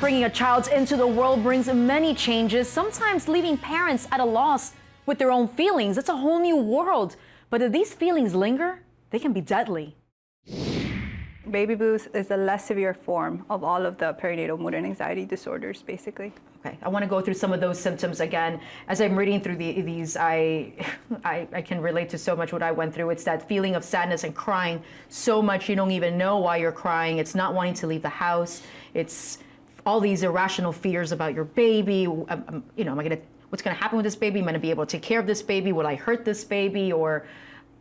Bringing a child into the world brings many changes, sometimes leaving parents at a loss with their own feelings. It's a whole new world. But if these feelings linger, they can be deadly. Baby blues is a less severe form of all of the perinatal mood and anxiety disorders, basically. Okay, I want to go through some of those symptoms again. As I'm reading through these, I can relate to so much what I went through. It's that feeling of sadness and crying so much you don't even know why you're crying. It's not wanting to leave the house. It's all these irrational fears about your baby. What's going to happen with this baby? Am I going to be able to take care of this baby? Will I hurt this baby? Or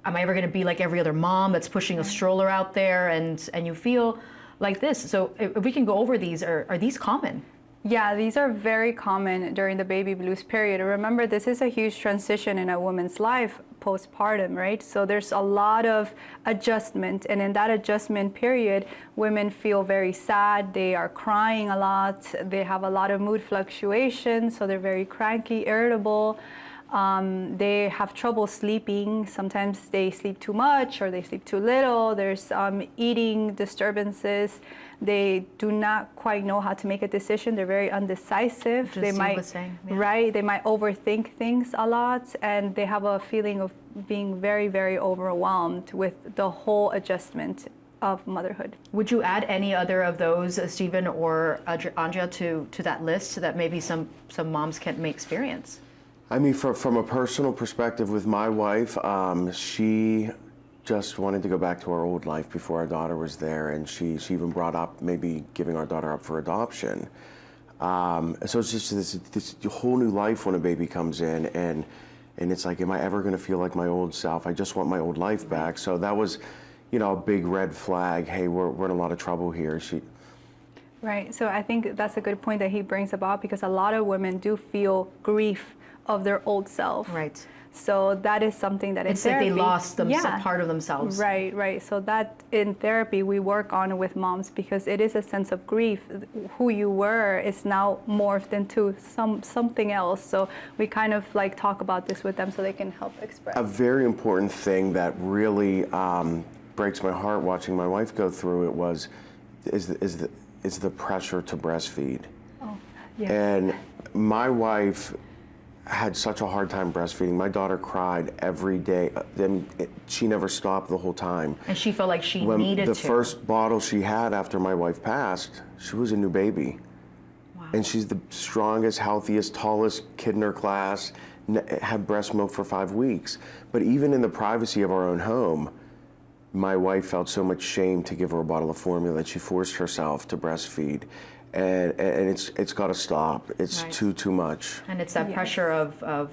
am I ever going to be like every other mom that's pushing a stroller out there? And you feel like this. So if we can go over these, are these common? Yeah, these are very common during the baby blues period. Remember, this is a huge transition in a woman's life postpartum, right? So there's a lot of adjustment, and in that adjustment period, women feel very sad. They are crying a lot. They have a lot of mood fluctuations, so they're very cranky, irritable. They have trouble sleeping. Sometimes they sleep too much or they sleep too little. There's eating disturbances. They do not quite know how to make a decision. They're very undecisive. Just they might, right? They might overthink things a lot, and they have a feeling of being very, very overwhelmed with the whole adjustment of motherhood. Would you add any other of those, Stephen or Andrea, to that list so that maybe some moms may experience? I mean, from a personal perspective with my wife, she just wanted to go back to our old life before our daughter was there, and she even brought up maybe giving our daughter up for adoption. So it's just this whole new life when a baby comes in, and it's like, am I ever going to feel like my old self? I just want my old life back. So that was, a big red flag. Hey, we're in a lot of trouble here. Right. So I think that's a good point that he brings about, because a lot of women do feel grief of their old self. Right. So that is something that it's like they lost some part of themselves. Right. So that in therapy we work on with moms, because it is a sense of grief. Who you were is now morphed into something else. So we kind of like talk about this with them so they can help express. A very important thing that really breaks my heart watching my wife go through it is the pressure to breastfeed. Oh, yes. And my wife had such a hard time breastfeeding. My daughter cried every day. She never stopped the whole time. And she felt like she needed to. The first bottle she had after my wife passed, she was a new baby. Wow. And she's the strongest, healthiest, tallest kid in her class, had breast milk for 5 weeks. But even in the privacy of our own home, my wife felt so much shame to give her a bottle of formula that she forced herself to breastfeed. And it's got to stop. It's too much. And it's that pressure of breast,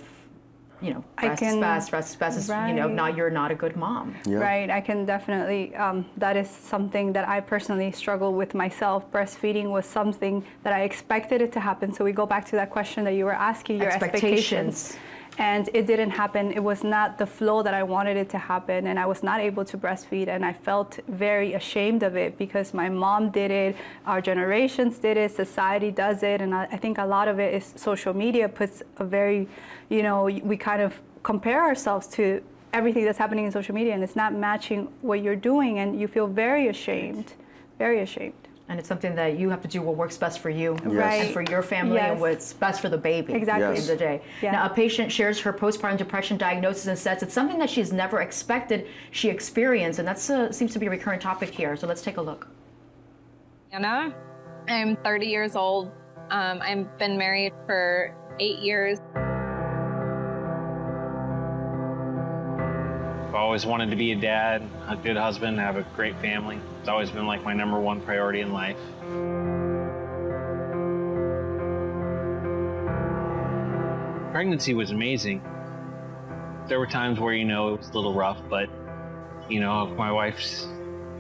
now you're not a good mom. Yeah. Right, I can definitely, that is something that I personally struggle with myself. Breastfeeding was something that I expected it to happen. So we go back to that question that you were asking, your expectations. And it didn't happen. It was not the flow that I wanted it to happen, and I was not able to breastfeed, and I felt very ashamed of it because my mom did it, our generations did it, society does it, and I think a lot of it is social media puts a very, we kind of compare ourselves to everything that's happening in social media, and it's not matching what you're doing, and you feel very ashamed, very ashamed. And it's something that you have to do what works best for you Right. and for your family and what's best for the baby Exactly. at the end of the day. Yeah. Now, a patient shares her postpartum depression diagnosis and says it's something that she's never expected she experienced, and that seems to be a recurrent topic here. So let's take a look. Anna, I'm 30 years old. I've been married for 8 years. I've always wanted to be a dad, a good husband, have a great family. It's always been like my #1 priority in life. Pregnancy was amazing. There were times where, it was a little rough, but, my wife's,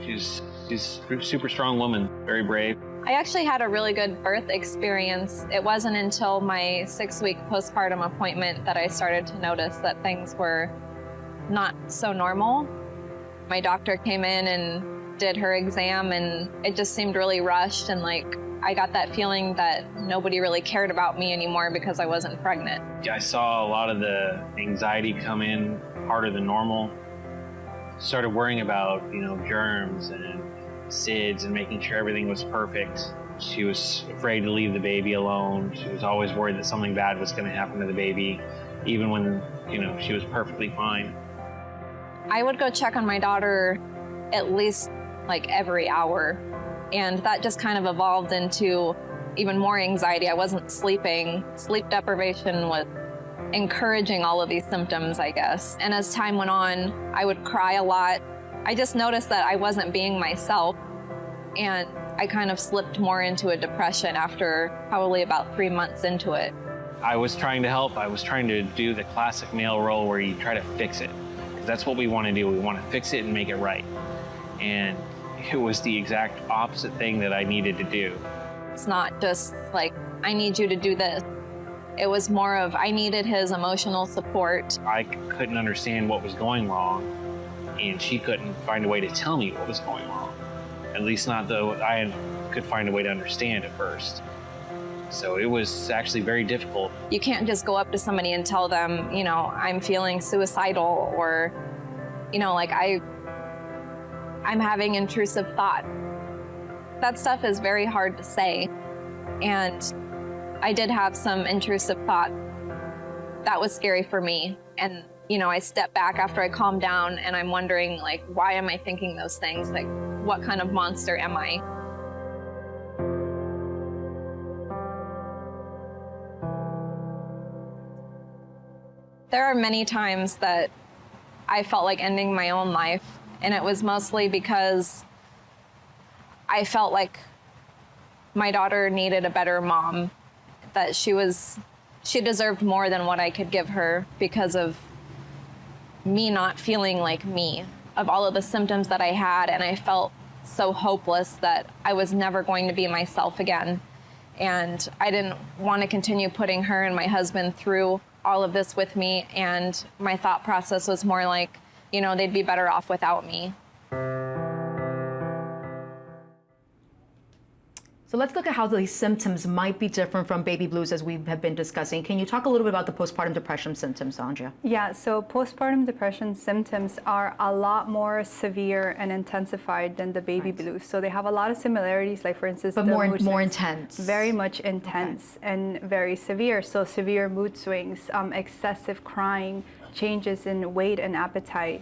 she's a super strong woman, very brave. I actually had a really good birth experience. It wasn't until my 6-week postpartum appointment that I started to notice that things were not so normal. My doctor came in and did her exam, and it just seemed really rushed, and I got that feeling that nobody really cared about me anymore because I wasn't pregnant. I saw a lot of the anxiety come in harder than normal. Started worrying about, germs and SIDS and making sure everything was perfect. She was afraid to leave the baby alone. She was always worried that something bad was going to happen to the baby, even when, she was perfectly fine. I would go check on my daughter at least like every hour. And that just kind of evolved into even more anxiety. I wasn't sleeping. Sleep deprivation was encouraging all of these symptoms, I guess. And as time went on, I would cry a lot. I just noticed that I wasn't being myself. And I kind of slipped more into a depression after probably about 3 months into it. I was trying to help. I was trying to do the classic male role where you try to fix it. Because that's what we want to do. We want to fix it and make it right. And it was the exact opposite thing that I needed to do. It's not just like, I need you to do this. It was more of, I needed his emotional support. I couldn't understand what was going wrong, and she couldn't find a way to tell me what was going wrong. At least not though I could find a way to understand at first. So it was actually very difficult. You can't just go up to somebody and tell them, I'm feeling suicidal, or, like I'm having intrusive thought. That stuff is very hard to say. And I did have some intrusive thought. That was scary for me. And, I stepped back after I calmed down, and I'm wondering, like, why am I thinking those things? Like, what kind of monster am I? There are many times that I felt like ending my own life, and it was mostly because I felt like my daughter needed a better mom, that she deserved more than what I could give her because of me not feeling like me, of all of the symptoms that I had, and I felt so hopeless that I was never going to be myself again. And I didn't want to continue putting her and my husband through all of this with me, and my thought process was more like, they'd be better off without me. So let's look at how these symptoms might be different from baby blues, as we have been discussing. Can you talk a little bit about the postpartum depression symptoms, Andrea? Yeah, so postpartum depression symptoms are a lot more severe and intensified than the baby blues. So they have a lot of similarities, like for instance, but the more mood swings, intense. Very much intense and very severe. So severe mood swings, excessive crying, changes in weight and appetite,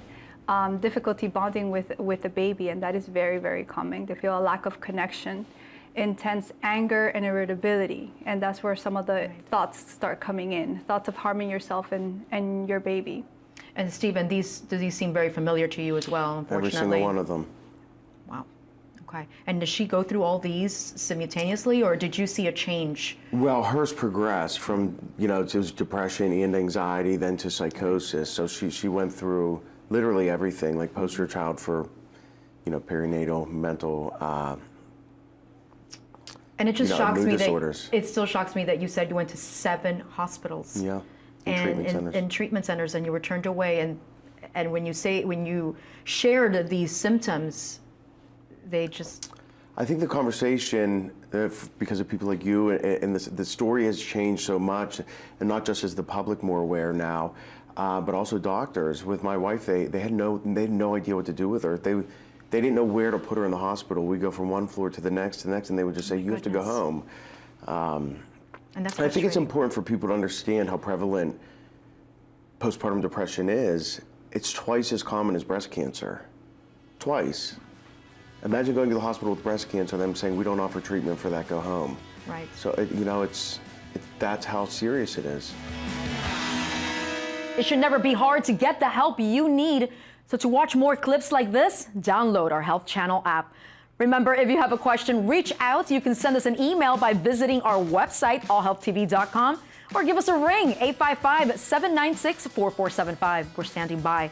difficulty bonding with the baby, and that is very, very common. They feel a lack of connection. Intense anger and irritability, and that's where some of the thoughts start coming in, thoughts of harming yourself and your baby. And Stephen, do these seem very familiar to you as well, unfortunately? Every single one of them. Wow. Okay. And does she go through all these simultaneously, or did you see a change? Well, hers progressed from, to depression and anxiety, then to psychosis. So she went through literally everything, like poster child for, perinatal, mental, and it just shocks me disorders. It still shocks me that you said you went to 7 hospitals. Yeah. In treatment centers, and you were turned away. And when you shared these symptoms, they just. I think the conversation, because of people like you, and the story has changed so much, and not just as the public more aware now, but also doctors. With my wife, they had no idea what to do with her. They didn't know where to put her in the hospital. We go from one floor to the next, and they would just say, you have to go home. And that's I think it's important for people to understand how prevalent postpartum depression is. It's twice as common as breast cancer. Twice. Imagine going to the hospital with breast cancer and them saying, we don't offer treatment for that, go home. Right. So, that's how serious it is. It should never be hard to get the help you need. So to watch more clips like this, download our Health Channel app. Remember, if you have a question, reach out. You can send us an email by visiting our website, allhealthtv.com, or give us a ring, 855-796-4475. We're standing by.